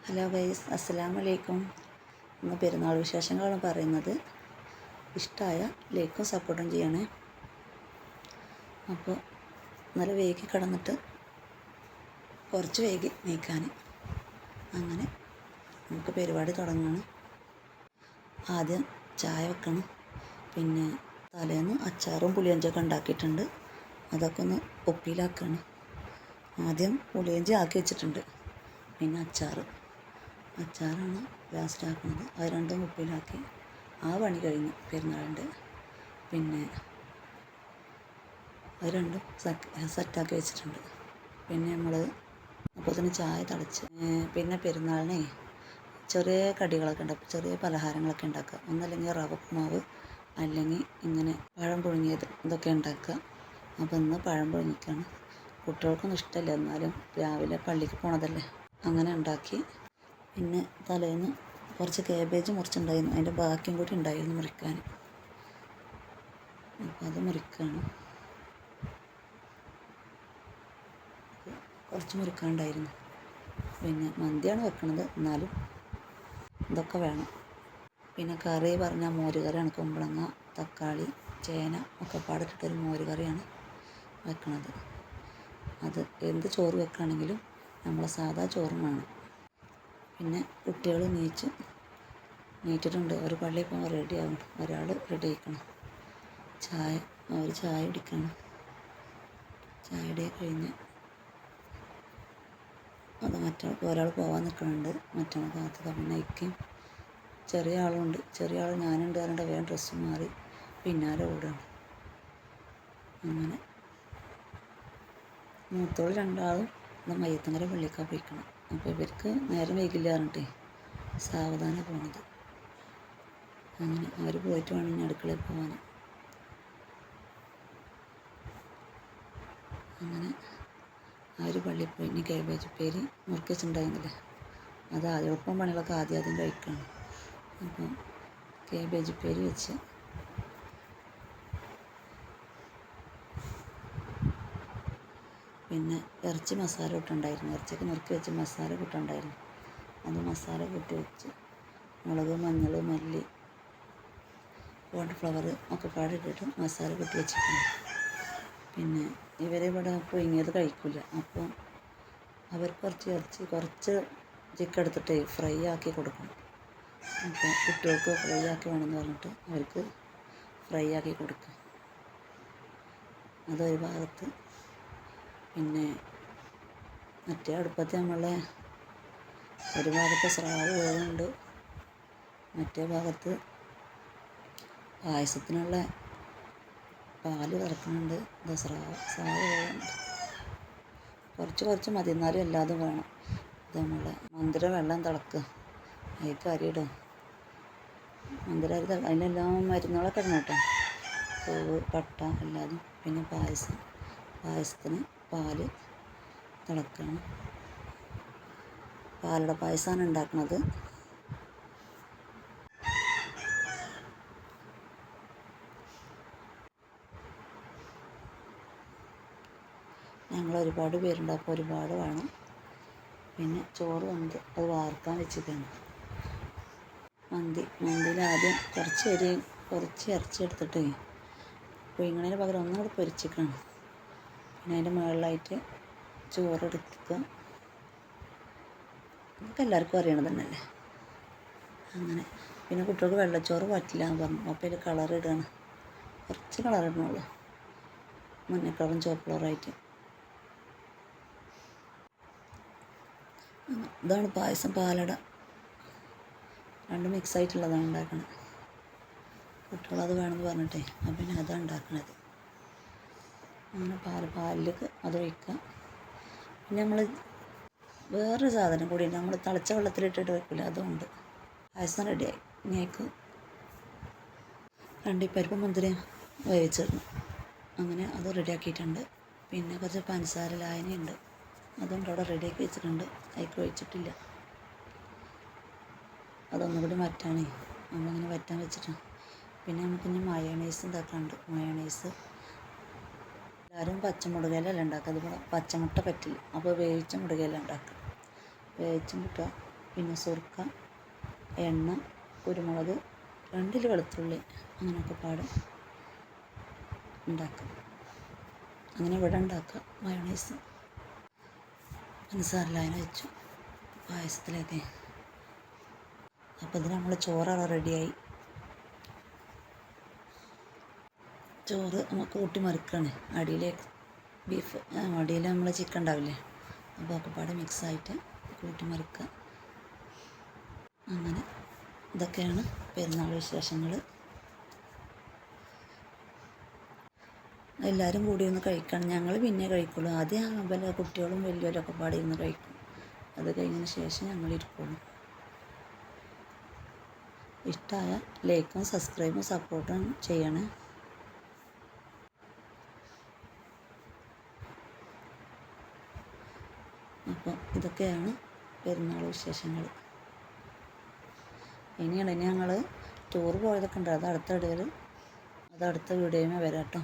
Hello guys, അസ്സലാമു അലൈക്കും. ഇന്ന് പെരുന്നാൾ വിശേഷങ്ങളാണ് പറയുന്നത്. ഇഷ്ടമായ ലൈക്കും സപ്പോർട്ടും ചെയ്യണേ. അപ്പോൾ ഇന്നലെ വൈകി കിടന്നിട്ട് കുറച്ച് വൈകി നീക്കാൻ, അങ്ങനെ നമുക്ക് പരിപാടി തുടങ്ങണം. ആദ്യം ചായ വെക്കണം. പിന്നെ തലേന്ന് അച്ചാറും പുളിയഞ്ചൊക്കെ ഉണ്ടാക്കിയിട്ടുണ്ട്, അതൊക്കെ ഒന്ന് ഉപ്പിലാക്കണം. ആദ്യം പുളിയഞ്ചി ആക്കി വെച്ചിട്ടുണ്ട്, പിന്നെ അച്ചാറാണ് ലാസ്റ്റ് ആക്കുന്നത്. അത് രണ്ടും ഉപ്പിലാക്കി ആ പണി കഴിഞ്ഞു പെരുന്നാളിൻ്റെ. പിന്നെ അത് രണ്ടും സെറ്റാക്കി വെച്ചിട്ടുണ്ട്. പിന്നെ നമ്മൾ അപ്പോൾ തന്നെ ചായ തിളച്ച്, പിന്നെ പെരുന്നാളിനെ ചെറിയ കടികളൊക്കെ ഉണ്ടാക്കും, ചെറിയ പലഹാരങ്ങളൊക്കെ ഉണ്ടാക്കുക. ഒന്നല്ലെങ്കിൽ റവ ഉപ്പുമാവ്, അല്ലെങ്കിൽ ഇങ്ങനെ പഴം പുഴുങ്ങിയത്, ഇതൊക്കെ ഉണ്ടാക്കുക. അപ്പോൾ ഇന്ന് പഴം പുഴുങ്ങിക്കാണ്. കുട്ടികൾക്കൊന്നും ഇഷ്ടമല്ല, എന്നാലും രാവിലെ പള്ളിക്ക് പോണതല്ലേ, അങ്ങനെ ഉണ്ടാക്കി. പിന്നെ തലേന്ന് കുറച്ച് കാബേജ് മുറിച്ചിട്ടുണ്ടായിരുന്നു, അതിൻ്റെ ബാക്കിയും കൂടി ഉണ്ടായിരുന്നു മുറിക്കാൻ. അപ്പോൾ അത് മുറിക്കുകയാണ്. കുറച്ച് മുറിക്കാനുണ്ടായിരുന്നു. പിന്നെ മന്തിയാണ് വെക്കുന്നത്, എന്നാലും ഇതൊക്കെ വേണം. പിന്നെ കറി പറഞ്ഞാൽ മോരുകറിയാണ്. കുമ്പളങ്ങ, തക്കാളി, ചേന ഒക്കെ പാടിട്ടിട്ടൊരു മോരുകറിയാണ് വെക്കുന്നത്. അത് എന്ത് ചോറ് വെക്കുകയാണെങ്കിലും നമ്മളെ സാധാ ചോറും വേണം. പിന്നെ കുട്ടികൾ നീറ്റിട്ടുണ്ട്. ഒരു പള്ളിയിൽ പോകാൻ റെഡിയാകും. ഒരാൾ റെഡി ആയിക്കണം. അവർ ചായ കുടിക്കണം. ചായയുടെ കഴിഞ്ഞ് അത് ഒരാൾ പോകാൻ നിൽക്കുന്നുണ്ട്, മറ്റേ കാത്തുക. പിന്നെ ഇക്കും ചെറിയ ആളുണ്ട്. ചെറിയ ആൾ ഞാനുണ്ട് പറഞ്ഞിട്ട് വേഗം ഡ്രസ്സ് മാറി പിന്നാലെ ഓടുകയാണ്. അങ്ങനെ മൂത്തോൾ രണ്ടാളും മയ്യത്തങ്കര പള്ളിക്കാണ് പോയിക്കണം. അപ്പോൾ ഇവർക്ക് നേരം വൈകില്ല പറഞ്ഞിട്ടേ സാവധാനം പോണത്. അങ്ങനെ അവർ പോയിട്ട് വേണം ഇനി അടുക്കളയിൽ പോകാൻ. അങ്ങനെ ആ ഒരു പള്ളിയിൽ പോയി. ഇനി കാബേജ് ഉപ്പേരി മുറുക്കി വെച്ചിട്ടുണ്ടായിരുന്നില്ലേ, അത് എളുപ്പം പണികളൊക്കെ ആദ്യം കഴിക്കണം. അപ്പോൾ കാബേജ് ഉപ്പേരി വെച്ച്, പിന്നെ ഇറച്ചി മസാല കൂട്ടുണ്ടായിരുന്നു. ഇറച്ചിയൊക്കെ നുറുക്കി വെച്ച് മസാല കൂട്ടുണ്ടായിരുന്നു. അത് മസാല കൂട്ടി വെച്ച് മുളക്, മഞ്ഞൾ, മല്ലി, കോൺഫ്ലവർ ഒക്കെ പാടിട്ടിട്ട് മസാല കൂട്ടി വെച്ചിട്ടുണ്ട്. പിന്നെ ഇവിടെ പുഴുങ്ങിയത് കഴിക്കില്ല, അപ്പോൾ അവർക്ക് കുറച്ച് ചിക്കൻ എടുത്തിട്ട് ഫ്രൈ ആക്കി കൊടുക്കണം. അപ്പോൾ കുട്ടികൾക്ക് ഫ്രൈ ആക്കി വേണമെന്ന് പറഞ്ഞിട്ട് അവർക്ക് ഫ്രൈ ആക്കി കൊടുക്കും. അതൊരു ഭാഗത്ത്. പിന്നെ മറ്റേ അടുപ്പത്ത് നമ്മളെ ഒരു ഭാഗത്ത് സ്രാവ് വേവുന്നുണ്ട്, മറ്റേ ഭാഗത്ത് പായസത്തിനുള്ള പാല് തിളക്കുന്നുണ്ട്. സ്രാവ് വേവുന്നുണ്ട്. കുറച്ച് മതി, എന്നാലും എല്ലാതും വേണം. ഇത് നമ്മളെ മന്ദിര വെള്ളം തിളക്കുക, അതിലേക്ക് അരിയിടും. മന്ദിര അരി അതിനെല്ലാം മരുന്നുകളൊക്കെ ഇടണം കേട്ടോ, പൂവ്, പട്ട എല്ലാതും. പിന്നെ പായസത്തിന് പാല് തിളക്കണം. പാലട പായസമാണ് ഉണ്ടാക്കുന്നത്. ഞങ്ങൾ ഒരുപാട് പേരുണ്ട്, അപ്പോൾ ഒരുപാട് വേണം. പിന്നെ ചോറ് അത് വാർക്കാൻ വെച്ചിട്ടാണ്. മന്തിയിൽ ആദ്യം കുറച്ച് ഇറച്ചി എടുത്തിട്ട് പുഴുങ്ങണതിന് പകരം ഒന്നുകൂടെ പൊരിച്ചിക്കണം. പിന്നെ അതിൻ്റെ മുകളിലായിട്ട് ചോറെടുക്കുക. നമുക്ക് എല്ലാവർക്കും അറിയണത് തന്നെയല്ലേ. അങ്ങനെ പിന്നെ കുട്ടികൾക്ക് വെള്ളച്ചോറ് പറ്റില്ല എന്ന് പറഞ്ഞു. അപ്പോൾ അതിൽ കളർ ഇടുകയാണ്. കുറച്ച് കളർ ഇടണുള്ളൂ, മഞ്ഞക്കളറും ചുവപ്പ് കളറായിട്ട്. ഇതാണ് പായസം, പാലട രണ്ടും മിക്സ് ആയിട്ടുള്ളതാണ് ഉണ്ടാക്കുന്നത്. കുട്ടികളത് വേണമെന്ന് പറഞ്ഞിട്ടേ അപ്പം പിന്നെ അതാണ് ഉണ്ടാക്കണത്. അങ്ങനെ പാലിലേക്ക് അത് ഒഴിക്കുക. പിന്നെ നമ്മൾ വേറൊരു സാധനം കൂടി നമ്മൾ തിളച്ച വെള്ളത്തിലിട്ടിട്ട് വെക്കില്ല, അതുകൊണ്ട് പായസം റെഡിയായി. ഇനി അതിലേക്ക് അണ്ടിപ്പരിപ്പ്, മുന്തിരി വേവിച്ചിടണം. അങ്ങനെ അത് റെഡിയാക്കിയിട്ടുണ്ട്. പിന്നെ കുറച്ച് പഞ്ചസാര ലായനിയുണ്ട്, അതുകൊണ്ട് അവിടെ റെഡിയാക്കി വെച്ചിട്ടുണ്ട്. അതിലേക്ക് ഒഴിച്ചിട്ടില്ല, അതൊന്നുകൂടി വറ്റാനേ, നമ്മളങ്ങനെ വറ്റാൻ വെച്ചിട്ടാണ്. പിന്നെ നമുക്കിനി മയോണൈസ് ഉണ്ടാക്കാനുണ്ട്. മയോണൈസ് എല്ലാവരും പച്ചമുളകയിലല്ല ഉണ്ടാക്കുക, അതുപോലെ പച്ചമുട്ട പറ്റില്ല, അപ്പോൾ വേവിച്ച മുളകയില ഉണ്ടാക്കുക. വേവിച്ച മുട്ട പിന്നെ സുർക്ക, എണ്ണ, കുരുമുളക്, 2 വെളുത്തുള്ളി, അങ്ങനെയൊക്കെ പാടെ ഉണ്ടാക്കാം. അങ്ങനെ ഇവിടെ ഉണ്ടാക്കുക മയോണൈസ്. പഞ്ചസാരലായന വെച്ചു പായസത്തിലേക്ക്. അപ്പോൾ ഇതിന് നമ്മൾ ചോറ് റെഡിയായി. ചോറ് നമുക്ക് കൂട്ടി മറിക്കുകയാണ്. അടിയിലേക്ക് ബീഫ്, അടിയിൽ നമ്മൾ ചിക്കൻ ഉണ്ടാവില്ലേ, അപ്പോൾ ഒക്കെ പാടെ മിക്സായിട്ട് കൂട്ടി മറിക്കുക. അങ്ങനെ ഇതൊക്കെയാണ് പെരുന്നാൾ വിശേഷങ്ങൾ. എല്ലാവരും കൂടി ഒന്ന് കഴിക്കണം. ഞങ്ങൾ പിന്നെ കഴിക്കുള്ളൂ. ആദ്യം പിന്നെ കുട്ടികളും വലിയവരൊക്കെ പാടെ ഇരുന്ന് കഴിക്കും. അത് കഴിഞ്ഞതിന് ശേഷം ഞങ്ങൾ ഇരിക്കുള്ളൂ. ഇഷ്ടമായ ലൈക്കും സബ്സ്ക്രൈബും സപ്പോർട്ടും ചെയ്യണേ. അപ്പോൾ ഇതൊക്കെയാണ് പെരുന്നാൾ വിശേഷങ്ങൾ. ഇനി ഞങ്ങൾ ടൂർ പോയതൊക്കെ ഉണ്ട്. അത് അടുത്ത വീഡിയോയിൽ വരാം കേട്ടോ.